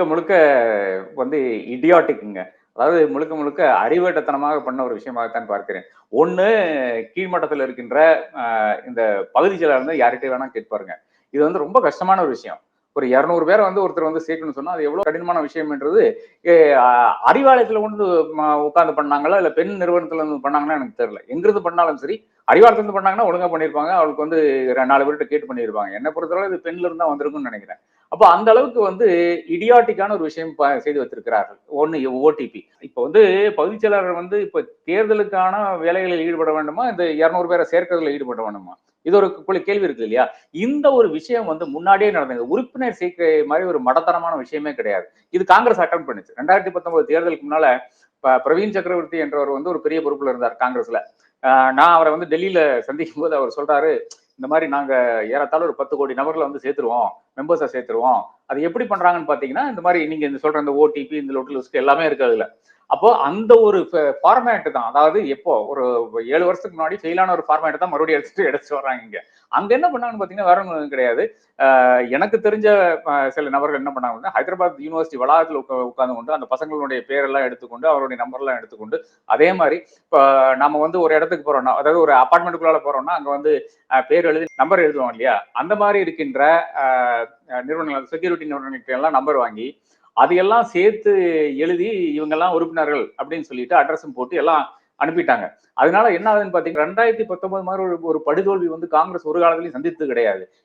முழுக்க முழுக்க வந்து இடியாட்டிக்குங்க. அதாவது முழுக்க முழுக்க அறிவேட்டத்தனமாக பண்ண ஒரு விஷயமாகத்தான் பார்க்கிறேன். ஒண்ணு கீழ்மட்டத்துல இருக்கின்ற இந்த பகுதி செயலாளர் வந்து யார்கிட்ட வேணா கேட்பாருங்க. இது வந்து ரொம்ப கஷ்டமான ஒரு விஷயம். ஒரு 200 பேர வந்து ஒருத்தர் வந்து சேர்க்கணும்னு சொன்னா, அது எவ்வளவு கடினமான விஷயம்ன்றது எ அ அறிவாலயத்துல கொண்டு உட்கார்ந்து பண்ணாங்களா? இல்ல பெண் நிறுவனத்துல இருந்து பண்ணாங்களான்னு எனக்கு தெரியல. எங்கிருந்து பண்ணாலும் சரி, அறிவாலயத்துல இருந்து பண்ணாங்கன்னா ஒழுங்கா பண்ணியிருப்பாங்க. அவளுக்கு வந்து 4 பேர்ட்ட கேட்டு பண்ணியிருப்பாங்க. என்ன பொறுத்தவரை இது பெண்ல இருந்து தான் வந்திருக்கும்னு நினைக்கிறேன். அப்ப அந்த அளவுக்கு வந்து இடியாட்டிக்கான ஒரு விஷயம் செய்து வைத்திருக்கிறார்கள். ஒண்ணு ஓடிபி. இப்ப வந்து பகுதிச் செயலாளர் வந்து இப்ப தேர்தலுக்கான வேலைகளில் ஈடுபட வேண்டுமா? இந்த 200 பேரை சேர்க்கிறதுல ஈடுபட வேண்டுமா? இது ஒரு கேள்வி இருக்கு இல்லையா? இந்த ஒரு விஷயம் வந்து முன்னாடியே நடந்தது. உறுப்பினர் சேர்க்கை மாதிரி ஒரு மடத்தனமான விஷயமே கிடையாது. இது காங்கிரஸ் அட்டெம்ப்ட் பண்ணுச்சு. 2019 தேர்தலுக்கு முன்னால பிரவீன் சக்கரவர்த்தி என்றவர் வந்து ஒரு பெரிய பொறுப்புல இருந்தார் காங்கிரஸ்ல. நான் அவரை வந்து டெல்லியில சந்திக்கும் போது அவர் சொல்றாரு, இந்த மாதிரி நாங்க ஏறத்தாழ ஒரு 10 கோடி நபர்களை வந்து சேர்த்துருவோம், மெம்பர்ஸை சேர்த்துருவோம். அது எப்படி பண்றாங்கன்னு பாத்தீங்கன்னா, இந்த மாதிரி நீங்க இந்த சொல்ற இந்த ஓடிபி, இந்த லோட்டல் லிஸ்ட் எல்லாமே இருக்கு அதுல. அப்போ அந்த ஒரு ஃபார்மேட் தான். அதாவது எப்போ ஒரு 7 வருஷத்துக்கு முன்னாடி ஃபெயிலான ஒரு ஃபார்மேட் தான் மறுபடியும் எடுத்துட்டு வர்றாங்க இங்க. அங்க என்ன பண்ணாங்கன்னு பாத்தீங்கன்னா வேற ஒன்றும் கிடையாது. எனக்கு தெரிஞ்ச சில நபர்கள் என்ன பண்ணாங்கன்னா, ஹைதராபாத் யூனிவர்சிட்டி வளாகத்தில் உட்கார்ந்து கொண்டு அந்த பசங்களுடைய பேரெல்லாம் எடுத்துக்கொண்டு அவருடைய நம்பர் எல்லாம் எடுத்துக்கொண்டு அதே மாதிரி இப்போ நம்ம வந்து ஒரு இடத்துக்கு போறோம்னா, அதாவது ஒரு அபார்ட்மெண்ட்டுக்குள்ளால போறோம்னா அங்க வந்து பேர் எழுதி நம்பர் எழுதுவோம் இல்லையா? அந்த மாதிரி இருக்கின்ற நிறுவனங்கள், செக்யூரிட்டி நிறுவனங்களுக்கு எல்லாம் நம்பர் வாங்கி அதையெல்லாம் சேர்த்து எழுதி இவங்கெல்லாம் உறுப்பினர்கள் அப்படின்னு சொல்லிட்டு அட்ரஸும் போட்டு எல்லாம் அனுப்பிட்டாங்க. அதனால என்ன ஆகுதுன்னு பாத்தீங்கன்னா 2019 மாதிரி ஒரு படுதோல்வி வந்து காங்கிரஸ் ஒரு காலத்திலையும் சந்தித்தது கிடையாது.